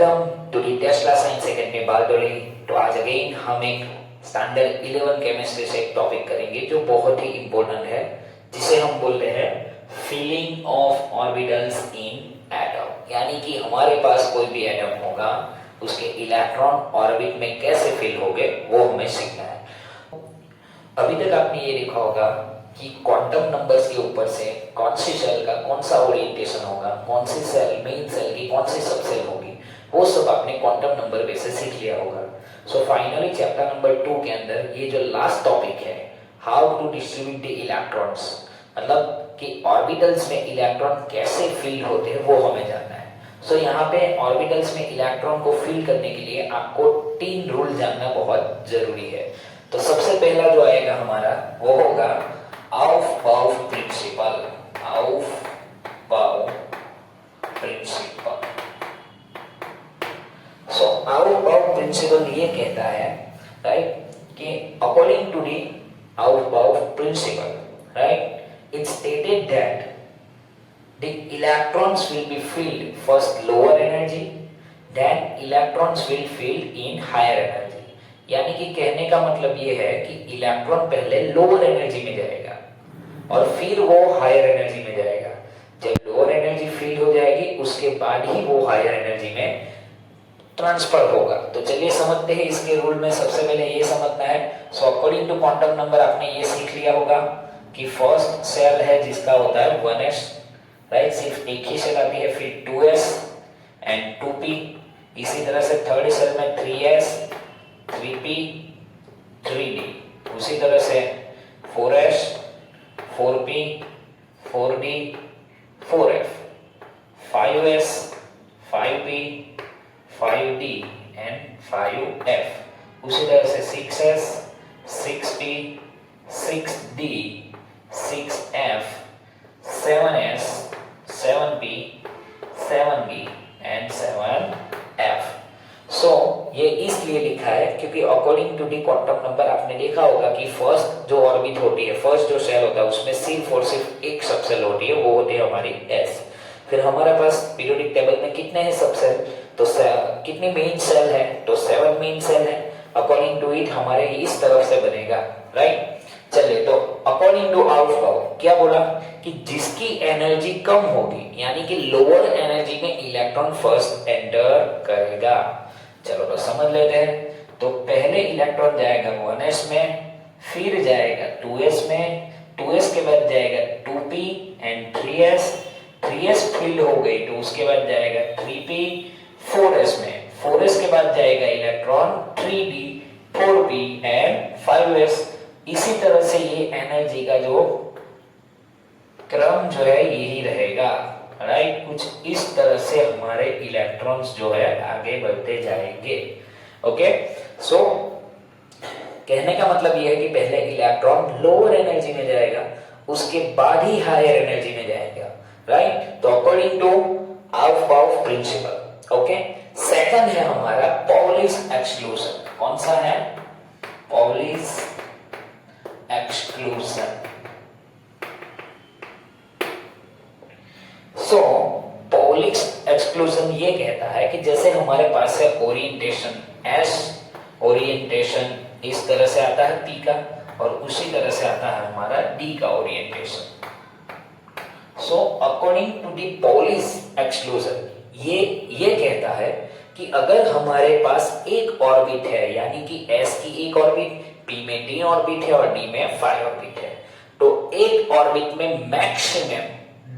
Welcome to the Tesla Science Academy Bardoli. तो आज again हम एक स्टैंडर्ड 11 केमिस्ट्री से एक टॉपिक करेंगे जो बहुत ही इंपॉर्टेंट है, जिसे हम बोलते हैं filling of orbitals in atom. यानी कि हमारे पास कोई भी एटम होगा, उसके इलेक्ट्रॉन ऑर्बिट में कैसे फिल होंगे वो हमें सीखना है। अभी तक आपने ये देखा होगा कि क्वांटम नंबर्स के ऊपर से कौन सी सेल का कौन सा ओरिएंटेशन होगा, कौन सी सेल मेन सेल की कौन सी सब सेल होगी, वो सब आपने क्वांटम नंबर बेस से सीख लिया होगा। सो फाइनली चैप्टर नंबर 2 के अंदर ये जो लास्ट टॉपिक है, how to distribute the electrons, मतलब कि ऑर्बिटल्स में इलेक्ट्रॉन कैसे फिल होते हैं वो हमें जानना है। सो यहाँ पे ऑर्बिटल्स में इलेक्ट्रॉन को फिल करने के लिए आपको 3 रूल जानना बहुत जरूरी है। तो सबसे पहला जो आएगा हमारा वो होगा Aufbau principle. Aufbau principle. So Aufbau principle ये कहता है, राइट, कि according to the Aufbau principle, right, it's stated that the electrons will be filled first lower energy, then electrons will fill in higher energy। यानी कि कहने का मतलब ये है कि इलेक्ट्रॉन पहले लोअर एनर्जी में जाएगा और फिर वो हायर एनर्जी में जाएगा। जब लोअर एनर्जी फिल हो जाएगी उसके बाद ही वो हायर एनर्जी में ट्रांसफर होगा। तो चलिए समझते हैं इसके रूल में। सबसे पहले ये समझना है। So according to quantum number आपने ये सीख लिया होगा कि फर्स्ट सेल है जिसका होता है 1s, राइट, सिर्फ एक ही सेल आती है, फिर 2s एंड 2p। इसी तरह से थर्ड सेल में 3s 3p 3d, उसी तरह से 4s 4p 4d 4f 5s 5p 5d and 5f। उसी तरह से 6s 6p 6d 6f 7s 7p 7d and 7f। सो ये इसलिए लिखा है क्योंकि according to the quantum number आपने देखा होगा कि फर्स्ट जो ऑर्बिट होती है, फर्स्ट जो सेल होता है उसमें सिर्फ और सिर्फ एक सबसेल होती है, वो होती है हमारी s। फिर हमारे पास पीरियोडिक टेबल में कितने हैं सबसेल, तो कितनी मेन सेल है, तो 7 मेन सेल है। अकॉर्डिंग टू इट हमारे इस तरफ से बनेगा, राइट। चलिए, तो अकॉर्डिंग टू आउटबाउ क्या बोला कि जिसकी एनर्जी कम होगी, यानी कि लोअर एनर्जी में इलेक्ट्रॉन फर्स्ट एंटर करेगा। चलो तो समझ लेते हैं। तो पहले इलेक्ट्रॉन जाएगा 1s में, फिर जाएगा 2s में, 2s के बाद जाएगा 2p and 3s, 3s fill हो गई तो उसके बाद जाएगा 3p 4s में, 4s के बाद जाएगा electron 3d 4p and 5s। इसी तरह से ये एनर्जी का जो क्रम जो है यही रहेगा, राइट। कुछ इस तरह से हमारे इलेक्ट्रॉन्स जो है आगे बढ़ते जाएंगे। ओके, सो कहने का मतलब ये है कि पहले इलेक्ट्रॉन लोअर एनर्जी में जाएगा, उसके बाद ही हायर एनर्जी में जाएगा, राइट। तो according to Aufbau principle. Okay, second है हमारा पॉलिश एक्सक्लूजन। कौन सा है? Pauli's exclusion. So Pauli's exclusion ये कहता है कि जैसे हमारे पास है ओरिएंटेशन S, ओरिएंटेशन इस तरह से आता है P का, और उसी तरह से आता है हमारा D का orientation. So according to the Pauli's exclusion ये कहता है कि अगर हमारे पास एक ऑर्बिट है, यानी कि S की एक ऑर्बिट, P में D ऑर्बिट है और D में 5 ऑर्बिट है, तो एक ऑर्बिट में मैक्सिमम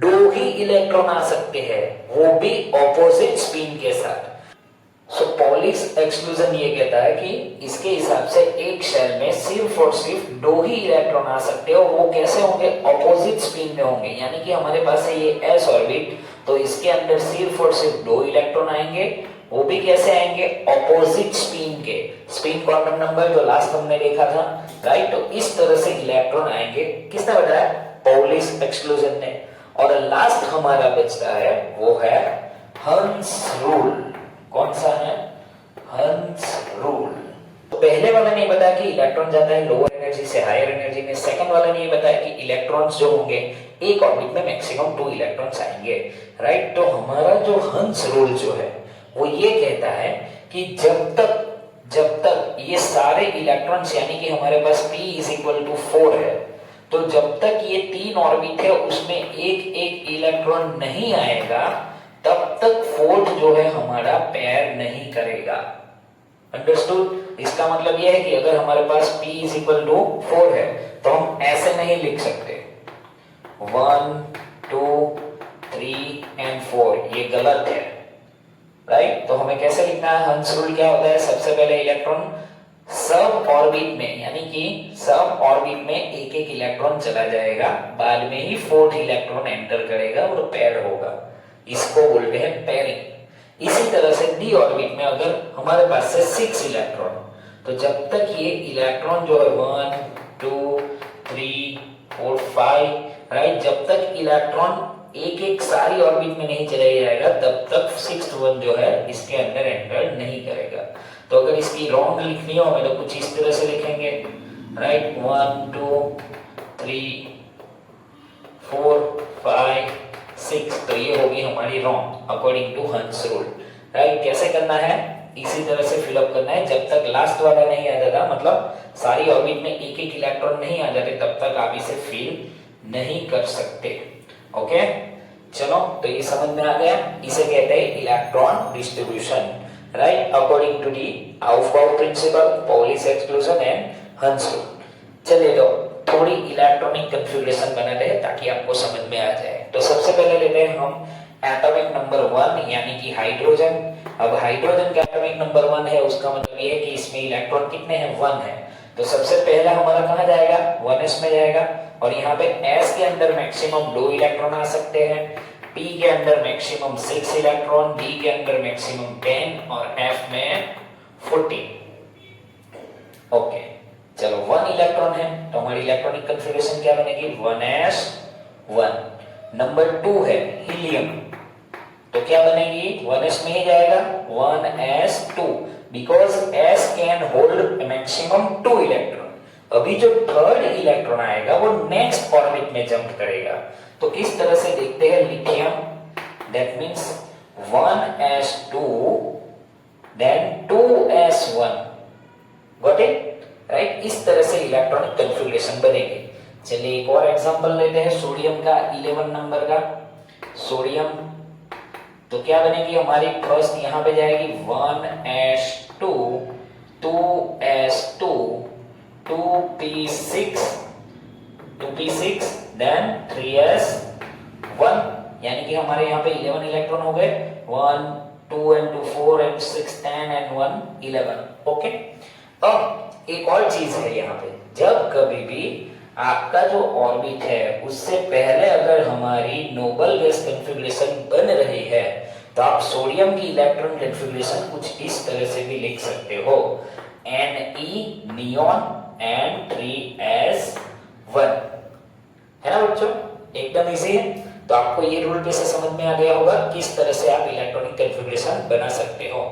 2 ही इलेक्ट्रॉन आ सकते हैं, वो भी ऑपोजिट स्पिन के साथ। सो पॉलिश एक्सक्लूजन ये कहता है कि इसके हिसाब से एक सेल में सिर्फ और सिर्फ 2 ही इलेक्ट्रॉन आ सकते हैं, और वो कैसे होंगे? ऑपोजिट स्पिन में होंगे। यानी कि हमारे पास है ये s ऑर्बिट, तो इसके अंदर सिर्फ और सिर्फ 2 इलेक्ट्रॉन आएंगे, वो भी कैसे आएंगे? ऑपोजिट स्पिन के। स्पिन क्वांटम नंबर जो लास्ट हमने देखा था, राइट। तो इस तरह से इलेक्ट्रॉन आएंगे। किसने बताया? पॉलिश एक्सक्लूजन ने। और लास्ट हमारा बचता है वो है हंस रूल। कौन सा है? हंस रूल। तो पहले वाला ने बताया कि इलेक्ट्रॉन जाता है लोअर एनर्जी से हायर एनर्जी में। सेकंड वाला ने बताया कि इलेक्ट्रॉन्स जो होंगे एक ऑर्बिट में मैक्सिमम 2 इलेक्ट्रॉन्स आएंगे, राइट। तो हमारा जो हंस रूल जो है वो ये कहता है कि जब तक ये सारे इलेक्ट्रॉन्स यानी कि हमारे पास p इज इक्वल टू 4 है, तो जब तक ये 3 ऑर्बिट है उसमें एक एक इलेक्ट्रॉन नहीं आएगा तब तक फोर्थ जो है हमारा पेयर नहीं करेगा। अंडरस्टूड? इसका मतलब यह है कि अगर हमारे पास p इज इक्वल टू 4 है तो हम ऐसे नहीं लिख सकते 1 2 3 एंड 4, ये गलत है, राइट? तो हमें कैसे लिखना है? हंस रूल क्या होता है? सबसे पहले इलेक्ट्रॉन सब ऑर्बिट में यानी कि सब ऑर्बिट में एक एक इलेक्ट्रॉन चला जाएगा, बाद में ही फोर्थ इलेक्ट्रॉन एंटर करेगा और पेयर होगा, इसको बोलते हैं पेयरिंग। इसी तरह से डी ऑर्बिट में अगर हमारे पास है 6 इलेक्ट्रॉन, तो जब तक ये इलेक्ट्रॉन जो है 1 2 3 4 5, राइट, जब तक इलेक्ट्रॉन एक एक सारी ऑर्बिट में नहीं चला जाएगा तब तक सिक्स्थ वन जो है इसके अंदर एंटर नहीं करेगा। तो अगर इसकी रॉन्ग लिखनी हो हमें तो कुछ इस तरह से लिखेंगे, राइट, 1 2 3 4 5 6, तो ये होगी हमारी रॉन्ग अकॉर्डिंग टू हंस रूल, राइट। कैसे करना है? इसी तरह से फिलअप करना है, जब तक लास्ट वाला नहीं आ जाता, मतलब सारी ऑर्बिट में एक एक इलेक्ट्रॉन नहीं आ जाते तब तक आप इसे फिल नहीं कर सकते। ओके, चलो, तो ये समझ में आ गया। इसे कहते हैं electron distribution, right, according to the Aufbau principle, Pauli's exclusion and Hund's rule. चलिए तो थोड़ी इलेक्ट्रॉनिक कॉन्फ़िगरेशन बनाते हैं ताकि आपको समझ में आ जाए। तो सबसे पहले लेते हैं हम एटॉमिक नंबर 1 यानी कि हाइड्रोजन। अब हाइड्रोजन का एटॉमिक नंबर 1 है, उसका मतलब ये है कि इसमें इलेक्ट्रॉन कितने हैं? 1 है। तो सबसे पहला हमारा कहाँ जाएगा? 1s में जाएगा, और यहाँ पे s के अंदर मैक्सिमम 2 इलेक्ट्रॉन आ सकते हैं, p के अंदर मैक्सिमम 6 इलेक्ट्रॉन, d के अंदर मैक्सिमम 10 और f में 14। ओके, चलो 1 इलेक्ट्रॉन है तो हमारी इलेक्ट्रॉनिक कॉन्फ़िगरेशन क्या बनेगी? 1s1। नंबर 2 है हीलियम, तो क्या बनेगी? 1s में ही जाएगा 1s2, because s can hold maximum 2 electron. अभी जो थर्ड इलेक्ट्रॉन आएगा वो नेक्स्ट ऑर्बिट में जंप करेगा। तो किस तरह से देखते हैं? Lithium, that means 1s2 then 2s1, got it, right? इस तरह से इलेक्ट्रॉनिक कॉन्फ़िगरेशन बनेगी। चलिए एक और एग्जांपल लेते हैं सोडियम का, 11 नंबर का सोडियम। तो क्या बनेगी हमारी? फर्स्ट यहां पे जाएगी 1s2 2s2 2p6 then 3s1, यानी कि हमारे यहाँ पे 11 इलेक्ट्रॉन हो गए, 1 2 and 2 4 and 6 10 and 1 11। ओके, अब एक और चीज है यहाँ पे, जब कभी भी आपका जो ऑर्बिट है उससे पहले अगर हमारी नोबल गैस कॉन्फ़िगरेशन बन रही है तो आप सोडियम की इलेक्ट्रॉन कॉन्फ़िगरेशन कुछ इस तरह से भी लिख सकते हो, Ne नियॉन एंड 3s1, है ना बच्चों? एकदम इजी है। तो आपको ये रूल पे से समझ में आ गया होगा किस तरह से आप इलेक्ट्रॉनिक कॉन्फ़िगरेशन बना सकते हो।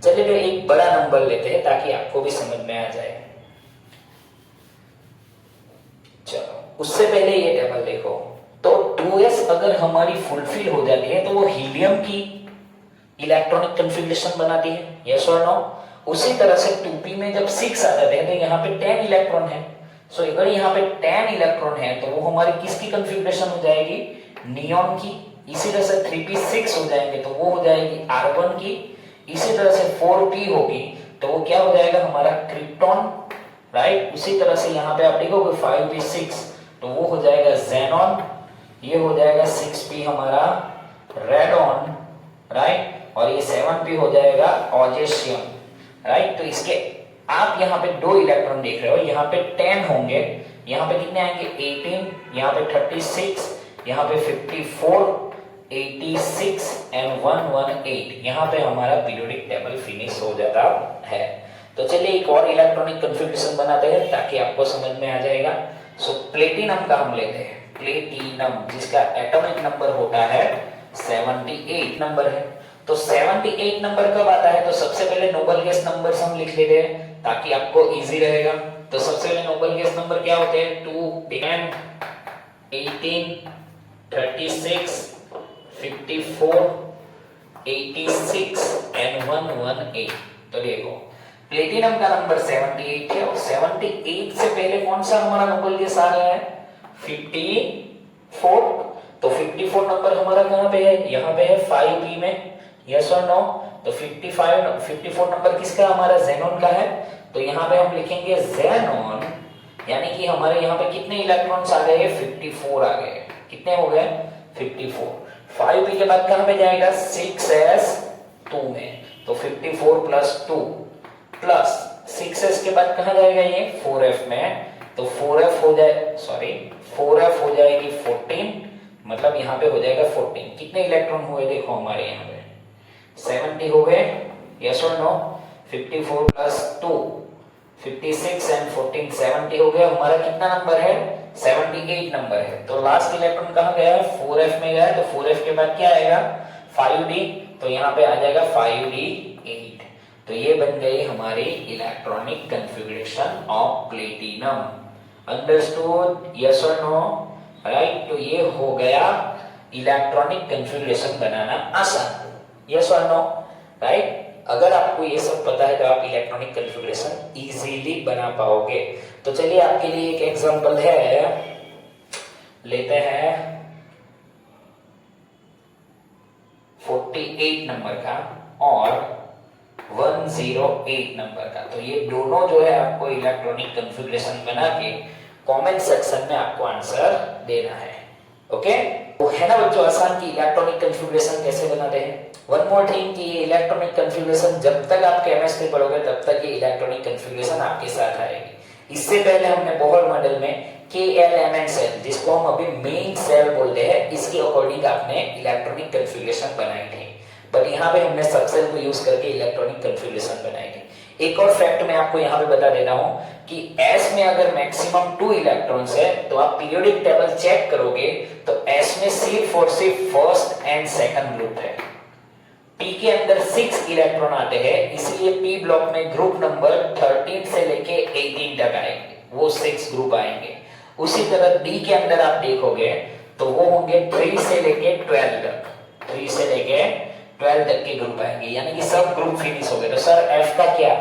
चलिए तो एक बड़ा नंबर लेते हैं ताकि आपको भी समझ में आ जाए। चलो, उससे पहले ये टेबल देखो, तो 2s अगर हमारी फुलफिल हो जाती है तो वो हीलियम की इलेक्ट्रॉनिक कॉन्फ़िगरेशन बनाती है, यस और नो? उसी तरह से 2p में जब 6 आ जाते हैं तो यहाँ पे 10 इलेक्ट्रॉन है। सो अगर यहाँ पे 10 इलेक्ट्रॉन है तो वो हमारी किसकी कॉन्फ़िगरेशन हो जाएगी? नियॉन की। इसी तरह से 3p6 हो जाएंगे तो वो हो जाएगी R1 की। इसी तरह से 4p होगी तो वो क्या हो जाएगा? हमारा क्रिप्टॉन, राइट। उसी तरह से यहाँ पे आप देखोगे 5p6 तो वो हो जाएगा ज़ेनॉन, ये हो जाएगा 6p हमारा रेडॉन, राइट, और ये 7p हो जाएगा ऑजेशियम, राइट। तो इसके आप यहाँ पे 2 इलेक्ट्रॉन देख रहे हो, यहाँ पे 10 होंगे, यहाँ पे कितने आएंगे? 18, यहाँ पे 36, यहाँ पे 54, 86 एंड 118। यहाँ पे हमारा पीरियोडिक टेबल फिनिश हो जाता है। तो चलिए एक और इलेक्ट्रॉनिक कॉन्फ़िगरेशन बनाते हैं ताकि आपको समझ में आ जाएगा। सो प्लेटिनम का हम लेते हैं, प्लेटिनम जिसका एटॉमिक नंबर होता है 78 नंबर है। तो 78 नंबर कब आता है? तो सबसे पहले नोबल गैस नंबर्स हम लिख लेते हैं ताकि आपको इजी रहेगा। तो सबसे पहले नोबल गैस नंबर क्या होते हैं? 2 10 18 36 54 86 एंड 718। तो देखो प्लेटिनम का नंबर 78 है और 78 से पहले कौन सा हमारा नंबर ये आ रहा है 54। तो 54 नंबर हमारा कहां पे है, यहाँ पे है 5b में, यस और नो। तो 54 नंबर किसका, हमारा जेनॉन का है। तो यहाँ पे हम लिखेंगे जेनॉन, यानी कि हमारे यहाँ पे कितने इलेक्ट्रॉन्स आ गए, 54 आ गए। कितने हो गए, 54। 5b के बाद कहां पे जाएगा, 6s2 में। तो 54 प्लस 2 प्लस 6s के बाद कहां जाएगा ये 4f में। तो 4f हो जाए, सॉरी 4f हो जाएगी 14, मतलब यहाँ पे हो जाएगा 14। कितने इलेक्ट्रॉन हुए देखो हमारे यहाँ पे 70 हो गए, यस और नो। 54 प्लस 2 56 एंड 14 70 हो गया। हमारा कितना नंबर है, 78 नंबर है। तो लास्ट इलेक्ट्रॉन कहां गया है, 4f में गया है। तो 4f के बाद क्या आएगा 5d, तो यहाँ पे आ जाएगा 5d8। तो ये बन गई हमारी electronic configuration of platinum. Understood, yes और नो, राइट। तो ये हो गया इलेक्ट्रॉनिक कॉन्फ़िगरेशन बनाना आसान, यस और नो, राइट। अगर आपको ये सब पता है तो आप इलेक्ट्रॉनिक कॉन्फ़िगरेशन इजीली बना पाओगे। तो चलिए आपके लिए एक एग्जांपल है, लेते हैं 48 नंबर का और 108 नंबर का। तो ये दोनों जो है आपको इलेक्ट्रॉनिक कॉन्फ़िगरेशन बना के कमेंट सेक्शन में आपको आंसर देना है, ओके। तो है ना बच्चों आसान कि इलेक्ट्रॉनिक कॉन्फ़िगरेशन कैसे बनाते हैं। वन मोर थिंग कि इलेक्ट्रॉनिक कॉन्फ़िगरेशन जब तक आप केमिस्ट्री पढ़ोगे तब तक ये इलेक्ट्रॉनिक कॉन्फ़िगरेशन आपके साथ आएगी। इससे पहले हमने बोहर मॉडल में KLMN सेल, जिसको हम अभी मेन सेल बोलते हैं, इसके अकॉर्डिंग आपने इलेक्ट्रॉनिक कॉन्फ़िगरेशन बनाई थी। बट यहाँ पे हमने सबसेल को यूज करके इलेक्ट्रॉनिक कॉन्फ़िगरेशन बनाई थी। एक और फैक्ट मैं आपको यहाँ पे बता देता हूँ कि S में अगर मैक्सिमम 2 इलेक्ट्रॉन्स है तो आप पीरियोडिक टेबल चेक करोगे तो S में सिर्फ और सिर्फ फर्स्ट एंड सेकंड ग्रुप है। P के अंदर 6 इलेक्ट्रॉन आते हैं, इसलिए P ब्लॉक में ग्रुप नंबर 13 से लेके 18 तक आएंगे, वो 6 ग्रुप आएंगे। उसी तरह D के अंदर आप देखोगे तो वो होंगे 3 से लेके 12 तक, 3 से लेके 12 तक के ग्रुप आएंगे, यानी कि सब ग्रुप फिनिश हो गए। तो सर F का क्या,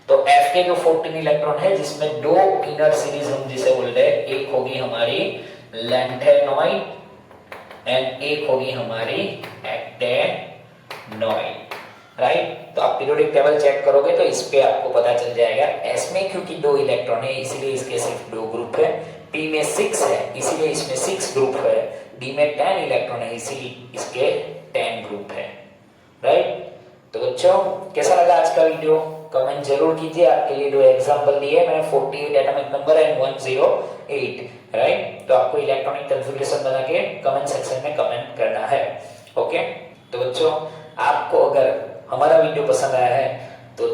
तो F के जो 14 इलेक्ट्रॉन है जिसमें 2 इनर सीरीज हम जिसे बोलते हैं, एक होगी हमारी लैंथेनॉइड एंड एक होगी हमारी एक्टेनॉइड, राइट। तो आप पीरियोडिक टेबल चेक करोगे तो इस पे आपको पता चल जाएगा। S में क्योंकि 2 इलेक्ट्रॉन है इसलिए इसके सिर्फ 2 ग्रुप है, P में 6 है इसीलिए इसमें 6 ग्रुप है, D में 10 इलेक्ट्रॉन है इसीलिए इसके 10 ग्रुप है, राइट। तो बच्चों कैसा लगा आज का वीडियो, कमेंट जरूर कीजिए। आपके लिए 2 एग्जांपल दिए मैं, 48 एटॉमिक नंबर एंड 108, राइट। तो आपको इलेक्ट्रॉनिक कॉन्फ़िगरेशन बना के कमेंट सेक्शन में कमेंट करना है, ओके। तो बच्चों आपको अगर हमारा वीडियो पसंद आया है तो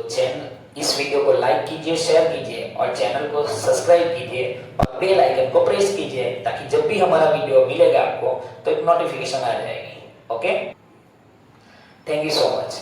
इस वीडियो को लाइक कीजिए, शेयर कीजिए और चैनल को सब्सक्राइब कीजिए और बेल आइकन को प्रेस कीजिए ताकि जब भी हमारा वीडियो मिलेगा आपको तो एक नोटिफिकेशन आ जाएगी, okay. Thank you so much.